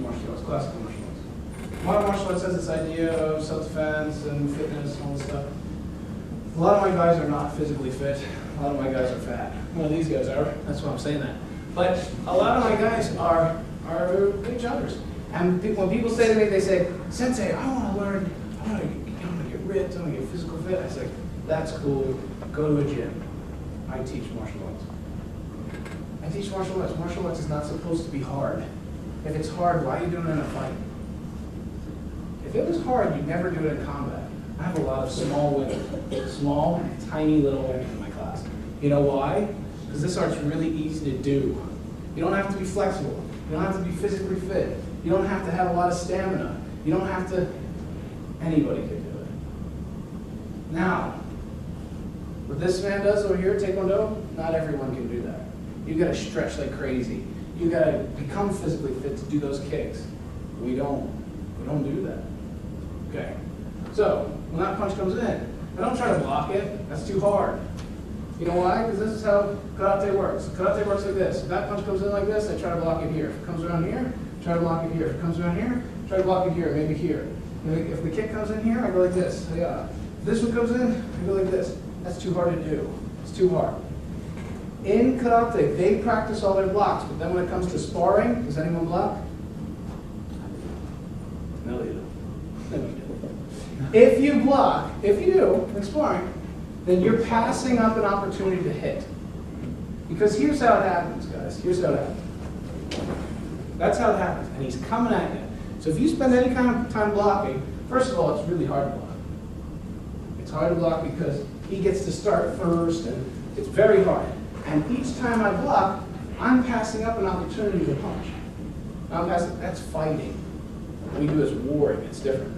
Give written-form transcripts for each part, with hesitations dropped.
martial arts, classical martial arts. Modern martial arts has this idea of self-defense and fitness and all this stuff. A lot of my guys are not physically fit. A lot of my guys are fat. Well, these guys are. That's why I'm saying that. But a lot of my guys are big jumpers. And when people say to me, they say, Sensei, I want to learn, I want to get ripped, I want to get physical fit. I say, that's cool. Go to a gym. I teach martial arts. I teach martial arts. Martial arts is not supposed to be hard. If it's hard, why are you doing it in a fight? If it was hard, you'd never do it in combat. I have a lot of small women, small, tiny little women in my class. You know why? Because this art's really easy to do. You don't have to be flexible. You don't have to be physically fit. You don't have to have a lot of stamina. You don't have to, anybody can do it. Now, what this man does over here, Taekwondo, not everyone can do that. You gotta stretch like crazy. You gotta become physically fit to do those kicks. We don't do that. Okay. So, when that punch comes in, I don't try to block it. That's too hard. You know why? Because this is how karate works. Karate works like this. If that punch comes in like this, I try to block it here. If it comes around here, try to block it here. If it comes around here, try to block it here, maybe here. If the kick comes in here, I go like this. Yeah. If this one comes in, I go like this. That's too hard to do. It's too hard. In karate, they practice all their blocks, but then when it comes to sparring, does anyone block? No, they don't. No, you don't. If you block, if you do, in sparring, then you're passing up an opportunity to hit. Because here's how it happens, guys. Here's how it happens. That's how it happens. And he's coming at you. So if you spend any kind of time blocking, first of all, it's really hard to block. It's hard to block because he gets to start first, and it's very hard. And each time I block, I'm passing up an opportunity to punch. That's fighting. What we do is warring. It's different.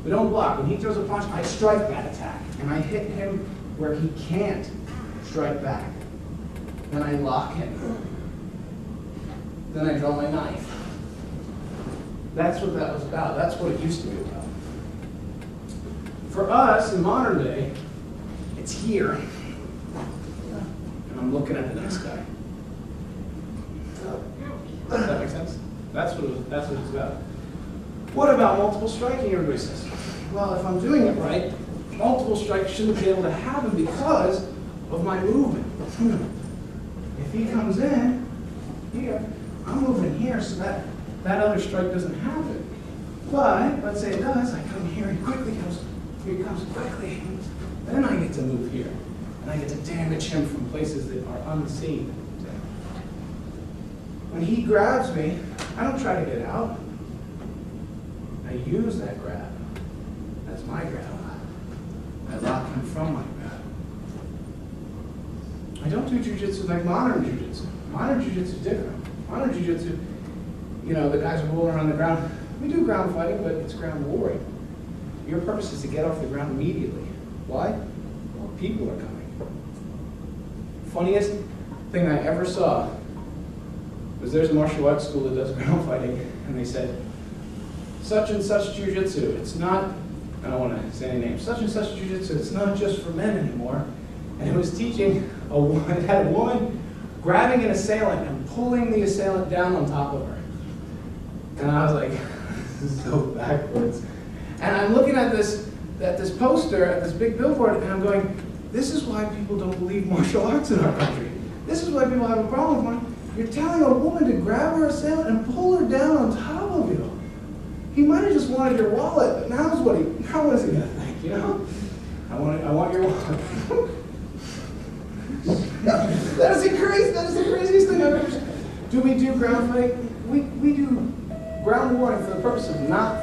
We don't block. When he throws a punch, I strike that attack. And I hit him where he can't strike back. Then I lock him. Then I draw my knife. That's what that was about. That's what it used to be about. For us, in modern day, it's here. And I'm looking at the next guy. Does that make sense? That's what it's about. What about multiple striking, everybody says? Well, if I'm doing it right, multiple strikes shouldn't be able to happen because of my movement. If he comes in here, I'm moving here so that other strike doesn't happen. But let's say it does, I come here, he quickly comes, here he comes quickly. Then I get to move here. And I get to damage him from places that are unseen. When he grabs me, I don't try to get out. I use that grab. That's my grab. I lock him from my grab. I don't do jujitsu like modern jujitsu. Modern jujitsu is different. Modern jujitsu, you know, the guys are rolling around the ground. We do ground fighting, but it's ground warring. Your purpose is to get off the ground immediately. Why? Well, people are coming. Funniest thing I ever saw was there's a martial arts school that does ground fighting, and they said, such and such jujitsu, it's not, I don't want to say any names, such and such jujitsu, it's not just for men anymore. And it was teaching, it had a woman grabbing an assailant and pulling the assailant down on top of her. And I was like, this is so backwards. And I'm looking at this poster, at this big billboard, and I'm going, this is why people don't believe martial arts in our country. This is why people have a problem with martial arts. You're telling a woman to grab her assailant and pull her down on top of you. He might have just wanted your wallet, but now what is he gonna think, you know? I want your wallet. That is the craziest thing I've ever seen. Do we do ground fighting? We do ground warring for the purpose of not